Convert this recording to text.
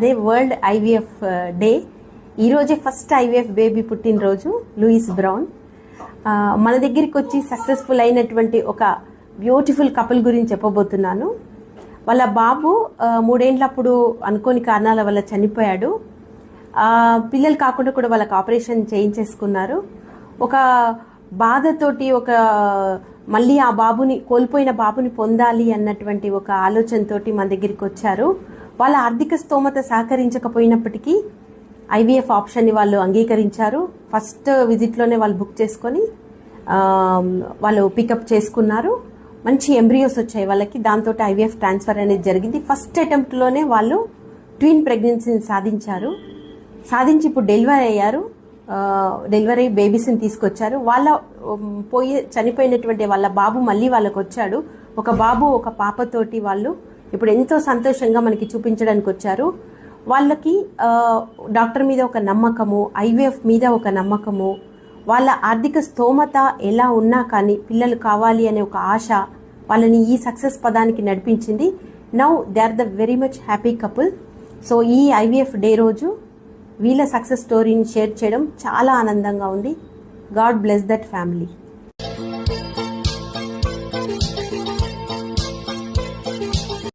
అదే world IVF day. ఈరోజే first IVF baby పుట్టినరోజు లూయిస్ బ్రౌన్. మన దగ్గరికి వచ్చి సక్సెస్ఫుల్ అయినటువంటి ఒక బ్యూటిఫుల్ కపుల్ గురించి చెప్పబోతున్నాను. వాళ్ళ బాబు 3 ఏండ్లప్పుడు అనుకోని కారణాల వల్ల చనిపోయాడు. పిల్లలు కాకుండా కూడా వాళ్ళకి ఆపరేషన్ చేయించేసుకున్నారు. ఒక బాధతోటి మళ్ళీ ఆ బాబుని కోల్పోయిన బాబుని పొందాలి అన్నటువంటి ఒక ఆలోచనతోటి మన దగ్గరికి వచ్చారు. వాళ్ళ ఆర్థిక స్తోమత సహకరించకపోయినప్పటికీ ఐవీఎఫ్ ఆప్షన్ని వాళ్ళు అంగీకరించారు. ఫస్ట్ విజిట్లోనే వాళ్ళు బుక్ చేసుకొని వాళ్ళు పికప్ చేసుకున్నారు. మంచి ఎంబ్రియోస్ వచ్చాయి వాళ్ళకి. దాంతో ఐవీఎఫ్ ట్రాన్స్ఫర్ అనేది జరిగింది. ఫస్ట్ అటెంప్ట్లోనే వాళ్ళు ట్విన్ ప్రెగ్నెన్సీని సాధించి ఇప్పుడు డెలివరీ అయ్యారు. డెలివరీ బేబీస్ని తీసుకొచ్చారు. చనిపోయినటువంటి వాళ్ళ బాబు మళ్ళీ వాళ్ళకు వచ్చాడు. ఒక బాబు ఒక పాపతోటి వాళ్ళు ఇప్పుడు ఎంతో సంతోషంగా మనకి చూపించడానికి వచ్చారు. వాళ్ళకి డాక్టర్ మీద ఒక నమ్మకము, ఐవీఎఫ్ మీద ఒక నమ్మకము, వాళ్ళ ఆర్థిక స్తోమత ఎలా ఉన్నా కానీ పిల్లలు కావాలి అనే ఒక ఆశ వాళ్ళని ఈ సక్సెస్ పదానికి నడిపించింది. Now they are the very much happy couple. So ఈ ఐవీఎఫ్ డే రోజు వీళ్ళ సక్సెస్ స్టోరీని షేర్ చేయడం చాలా ఆనందంగా ఉంది. God bless that family.